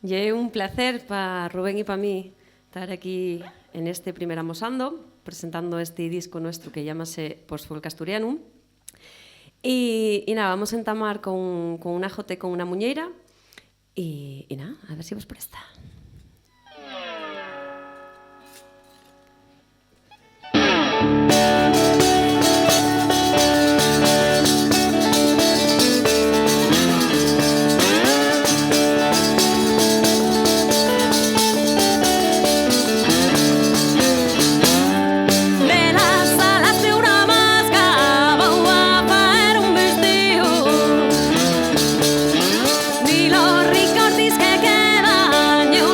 Y es un placer para Rubén y para mí estar aquí en este primer Amosando, presentando este disco nuestro que llámase Post-Folk Asturianum. Y nada, vamos a entamar con una jote con una muñeira y nada, a ver si vos presta. Ni los ricordis que quedan, yo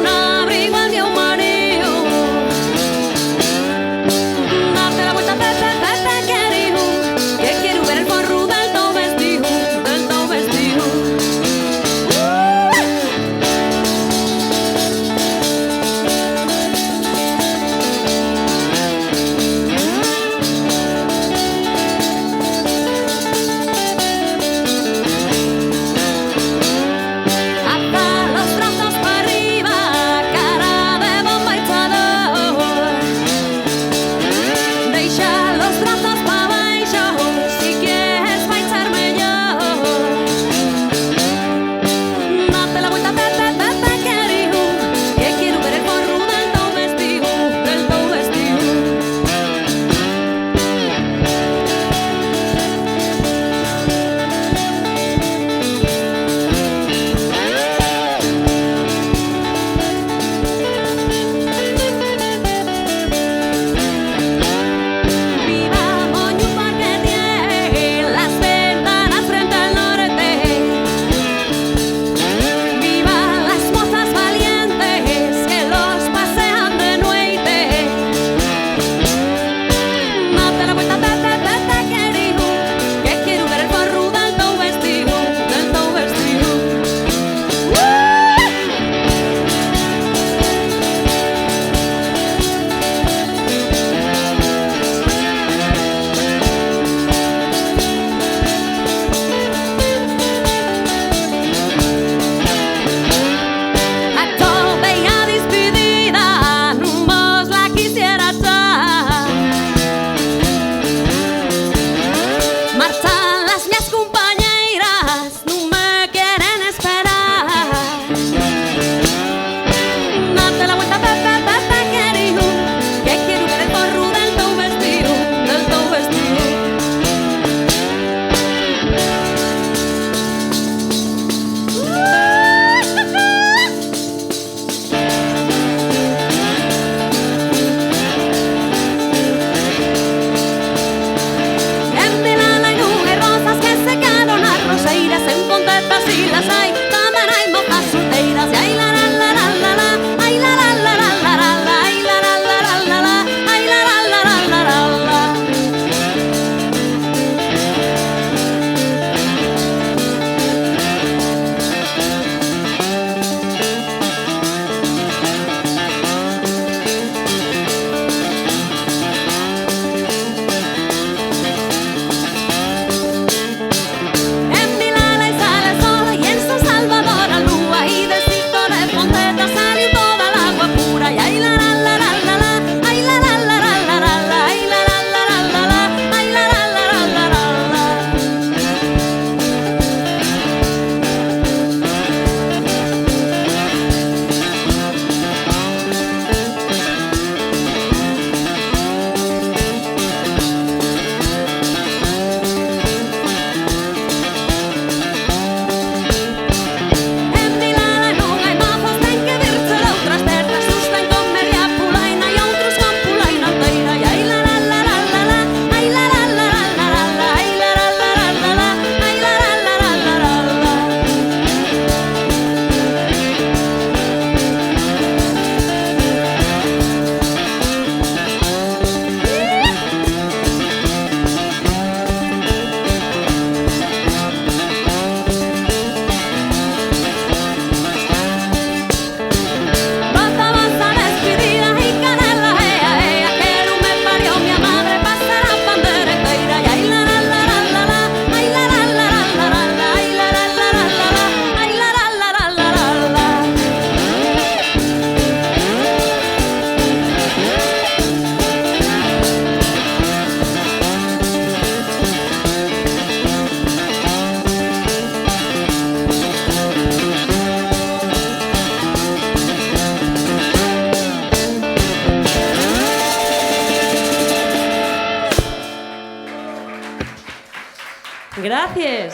Gracias.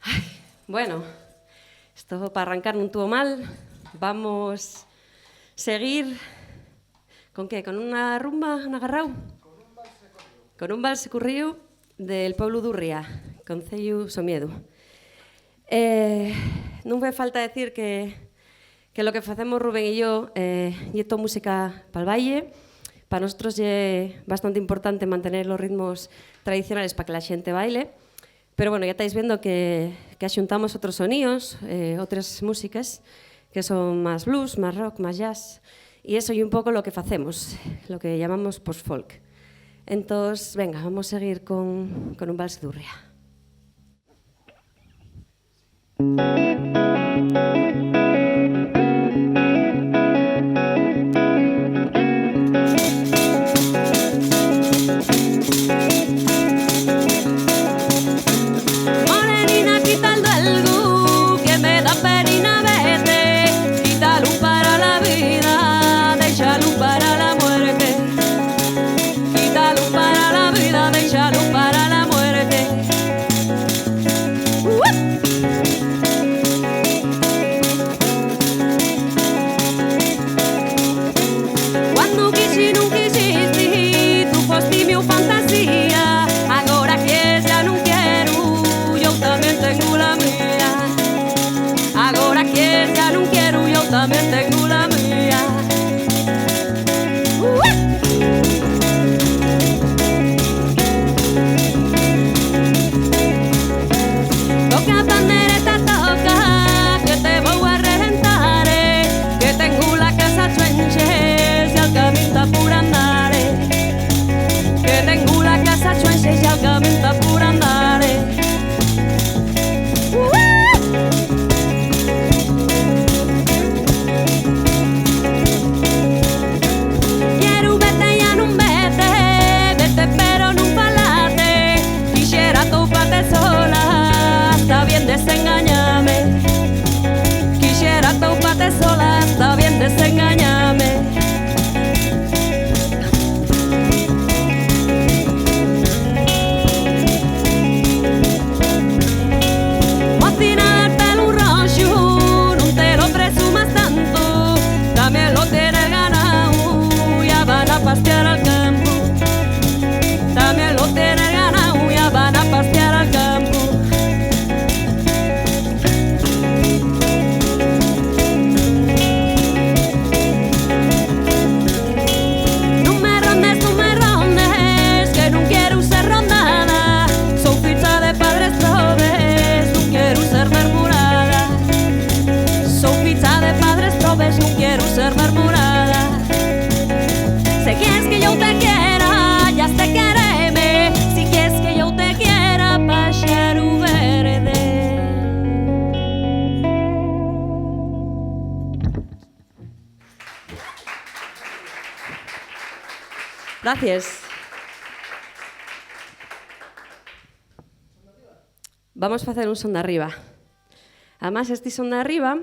Ay, bueno, esto para arrancar no tuvo mal. Vamos a seguir. ¿Con qué? ¿Con una rumba, un agarrao? Con un valse corrido del pueblo d'Urria, Concello Somiedo. Non me falta decir que lo que facemos Rubén y yo é toda música para el valle. Para nosotros é bastante importante mantener los ritmos tradicionales para que la xente baile. Pero bueno, ya estáis viendo que axuntamos otros sonidos, otras músicas que son más blues, más rock, más jazz. Y eso é un pouco lo que facemos, lo que llamamos post-folk. Entonces, venga, vamos a seguir con un vals d'Urria. Morenina, quitando algo que me da perina verte, quítalo para la vida, déjalo para la muerte, quítalo para la vida, déjalo para la muerte. Quando quisi non quisisti, tu fosti mia fantasia, agora que ya non quero, yo también tengo la mía. Agora que ya non quero, yo también tengo la mía. Toca pandereta, toca, que te voy a reventar, que tengo la casa chuenche, si al camino está por andar, que tengo la casa chuenche, si al camino está por andar. Quiero verte, ya no vete, vete pero no falate, quisiera toparte sola, está bien desengañame, quisiera toparte sola, está bien desengañame. Mocina del pelo rojo, no te lo presumas tanto, también lo tienes ganado, ya van a pastear al campo, también lo tienes ganado, ya van a pastear al campo. No me rondes, que no quiero ser rondada, soy ficha de padres probes, no quiero ser murmurada, soy ficha de padres probes, no quiero ser murmurada. Si quieres que yo te quiera, ya te quereme, si quieres que yo te quiera, pájaro verde. Gracias. Vamos a hacer un son de arriba. Además, este son de arriba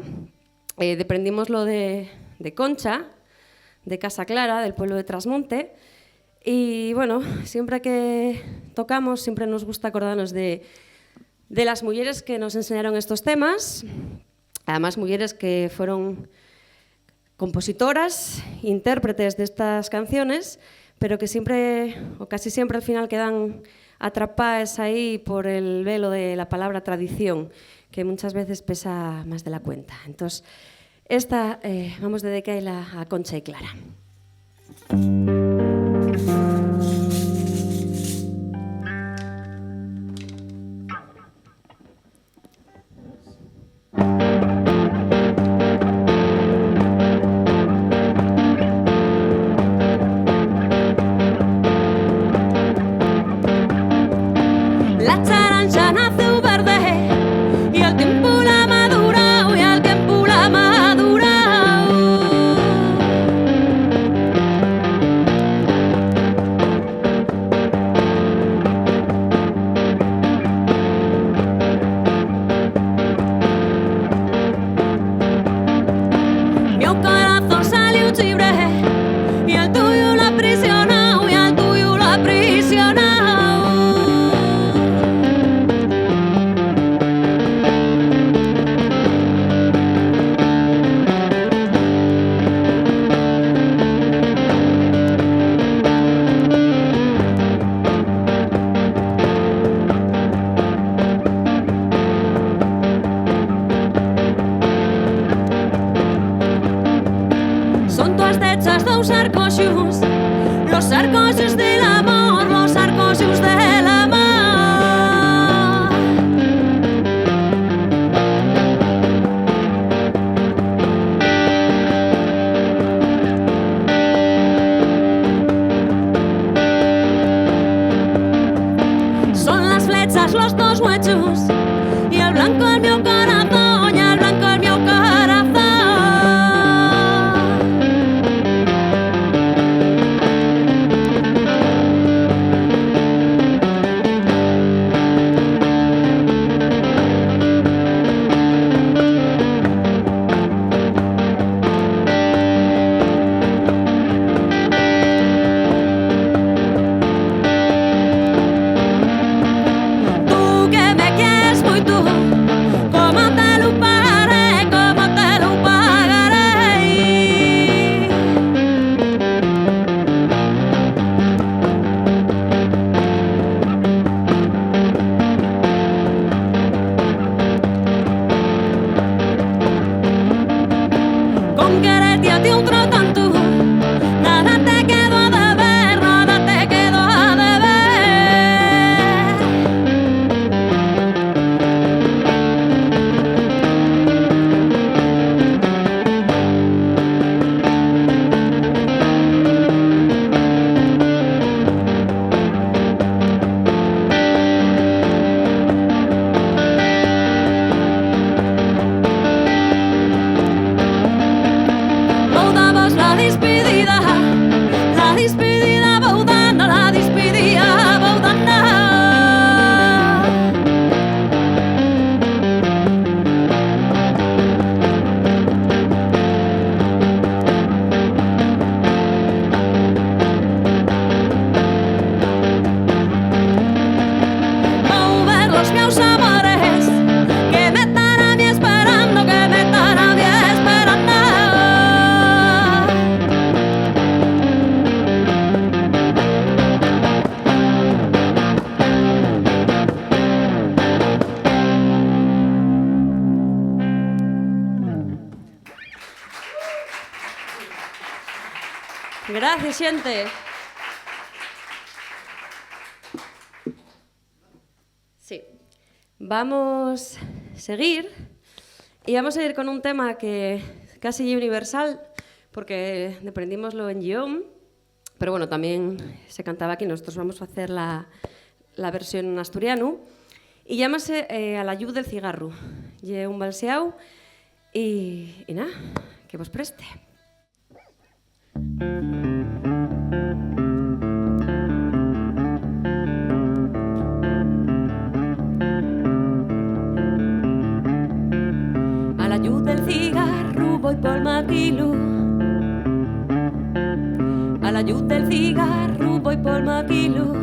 deprendimoslo de Concha, de Casa Clara, del pueblo de Trasmonte. Y bueno, siempre que tocamos, siempre nos gusta acordarnos de las mujeres que nos enseñaron estos temas. Además, mujeres que fueron compositoras, intérpretes de estas canciones, pero que siempre, o casi siempre al final, quedan atrapadas ahí por el velo de la palabra tradición, que muchas veces pesa más de la cuenta. Entonces, esta vamos a dedicarla a Concha y Clara. La charancha nace verde y al tiempo la madura, y al tiempo la madura. echas los dos huechos y el blanco al meu corazón, y el blanco al meu corazón. Tú que me quieres moito, como te lo pagaré, como te lo pagaré. Con quererte a ti outro tanto, nada te quedo a deber, nada te quedo a deber. Vou dar-vos la despedida, vou dar-na, la despedida, vou dar-na. Vou ver los meus amores, que me están a mí esperando, que me están a mí esperando. Gracias, xente. Sí. Vamos a seguir y vamos a ir con un tema que casi es universal porque aprendimoslo en guión, pero bueno, también se cantaba aquí. Nosotros vamos a hacer la versión en asturiano y llámase A la lluz del cigarro. Lle un balseau y nada, que vos preste. A la lluz del cigarro voy por maquilo. A la lluz del cigarro voy por maquilo.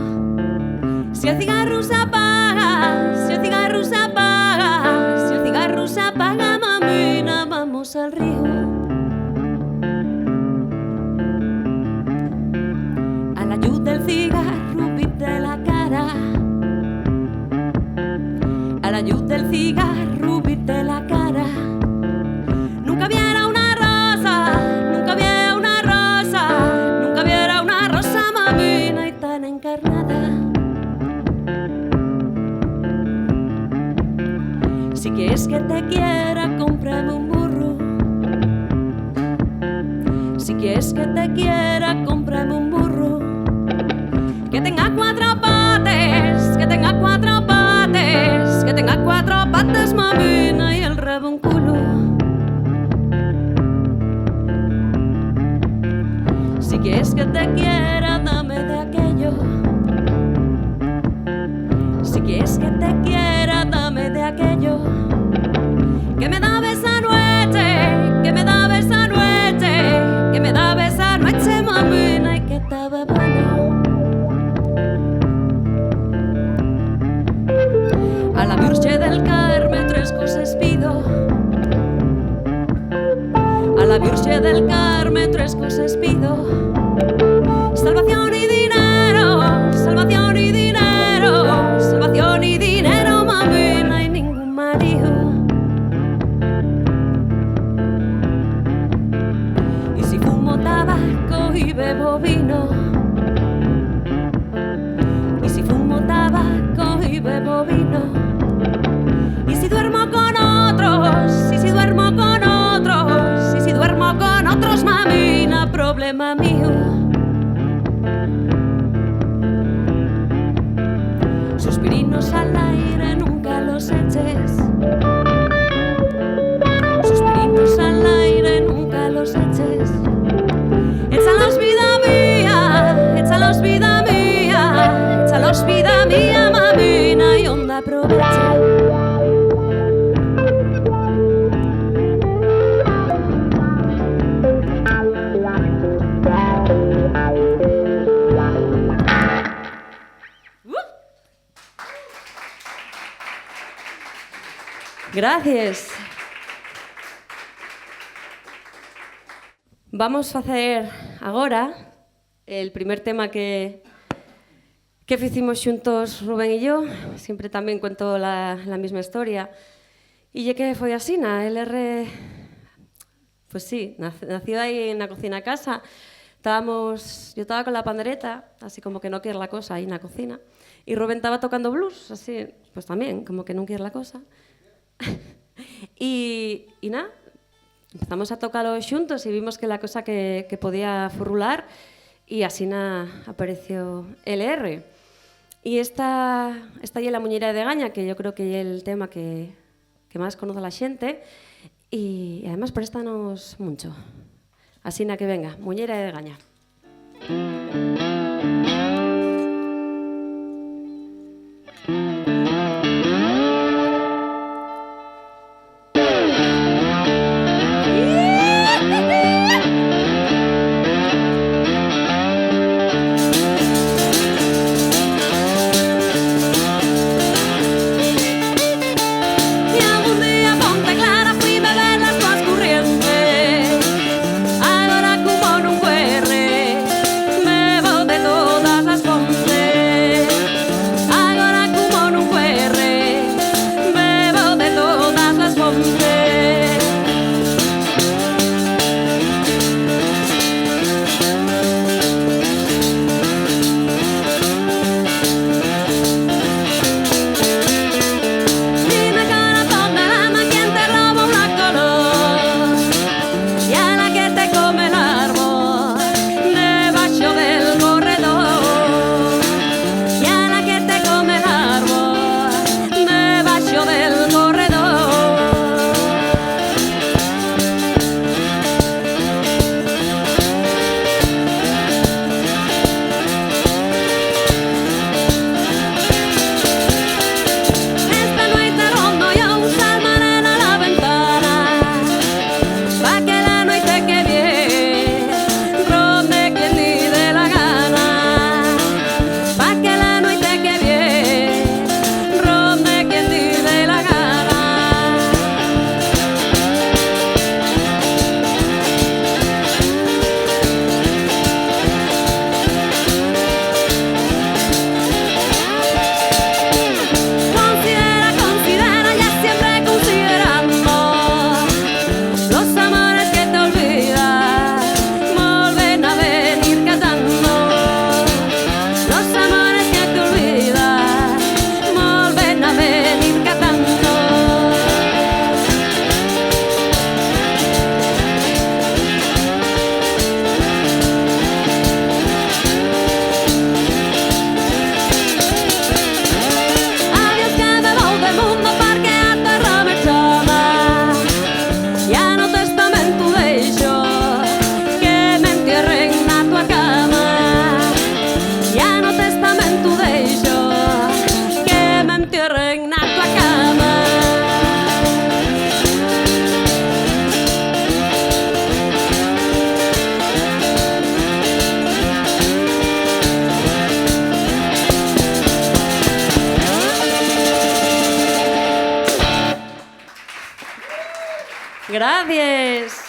Si el cigarro se apaga, si el cigarro se apaga, si el cigarro se apaga, mamina, vamos al río. A la luz del cigarro pinte la cara. A la luz del cigarro pinte la cara. Nunca viera una rosa, nunca viera una rosa, nunca viera una rosa, mamina, y tan encarnada. Si quieres que te quiera, cómprame un burro. Si quieres que te quiera, cómprame un burro. Que tenga cuatro patas, que tenga cuatro patas, que tenga cuatro patas, mamina, y el rabo un culo. Si quieres que te quiera, dame de aquello. Si quieres que te quiera, dame de aquello. Que me daba esa noche, que me daba esa noche, que me daba esa noche, mamina, y que estaba bueno. A la Virgen del Carmen tres cosas pido. A la Virgen del Carmen tres cosas pido. Salvación y dinero, salvación y dinero, salvación y dinero, mamina, y ningún marido. Y si fumo tabaco y bebo vino. Y si fumo tabaco y bebo vino. Y si duermo con otros, y si duermo con otros, y si duermo con otros, mamina, problema mío. Suspirinos a la Gracias. Vamos a facer agora el primer tema que hicimos xuntos Rubén e yo. Siempre tamén cuento la misma historia. E que foi así, na LR... Pues sí, nació ahí na cocina a casa. Yo estaba con la pandereta, así como que no quiere la cosa ahí na cocina. Y Rubén estaba tocando blues, así, pues tamén, como que non quiere la cosa. Y nada, empezamos a tocarlo xuntos y vimos que la cosa que podía furrular y así apareció LR. Y esta é la muñeira de Gaña, que yo creo que é el tema que máis conoce la xente y además préstanos mucho. Así que venga, muñeira de Gaña. Gracias.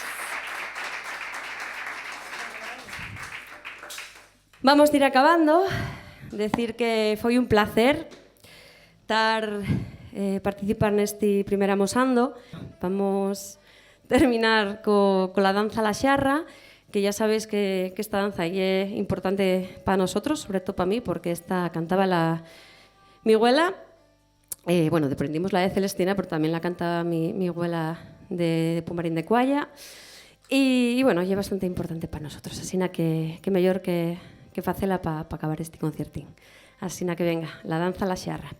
Vamos a ir acabando. Decir que foi un placer participar neste primer amosando. Vamos terminar con la danza a la xarra, que ya sabéis que esta danza é importante para nosotros, sobre todo para mí, porque esta cantaba mi abuela. Bueno, aprendimos la de Celestina, pero también la canta mi abuela de Pumarín de Cualla. Y bueno, é bastante importante para nosotros. Así que mellor que facela para acabar este concertín. Así que venga, la danza a la xarra.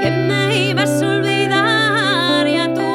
Que me ibas a olvidar y a tu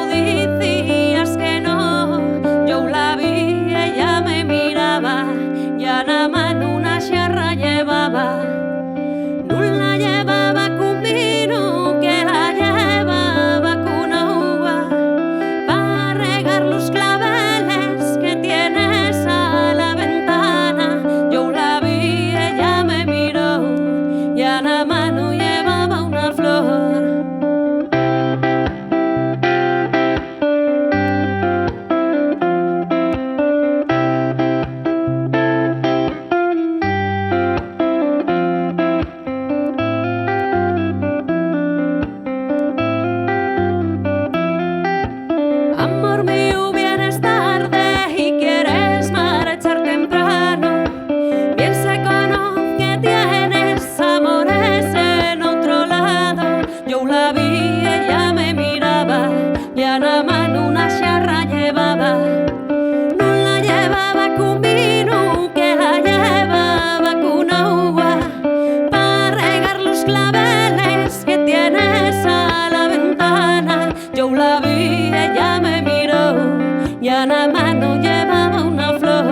la vi, ella me miró y en la mano llevaba una flor.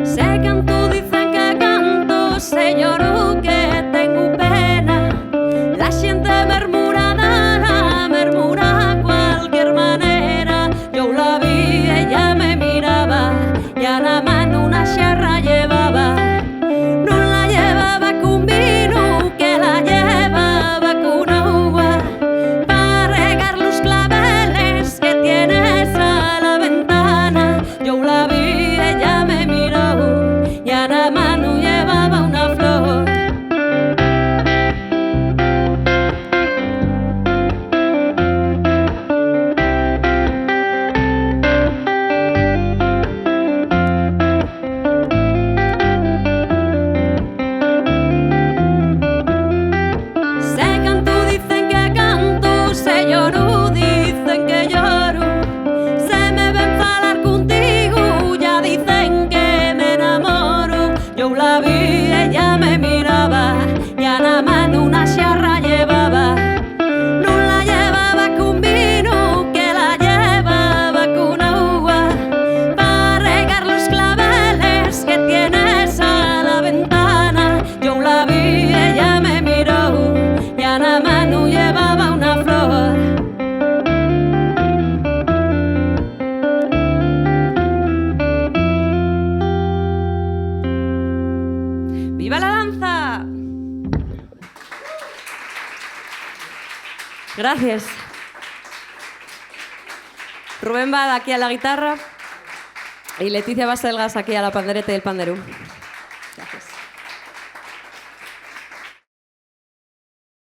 Se canto, dicen que canto, se lloro que tengo pena. La gente murmura cualquier manera. Yo la vi, ella me miraba y a la mano una jarra llevaba. No la llevaba con vino, que la llevaba con agua para regar los claveles que tienes a la ventana. Yo la vi, ella me miró y a la mano llevaba una flor. Se canto, dicen que canto, se lloro, dicen que lloro. Se me ven falar contigo, ya dicen que me enamoro. Yo la vi, ella me miraba y a la mano una jarra llevaba. No la llevaba con vino, que la llevaba con agua para regar los claveles que tienes a la ventana. Yo la vi, ella me miró y a la mano llevaba una flor. ¡Viva la danza! Gracias. Rubén Bada aquí a la guitarra y Leticia Baselgas aquí a la pandereta y el panderú.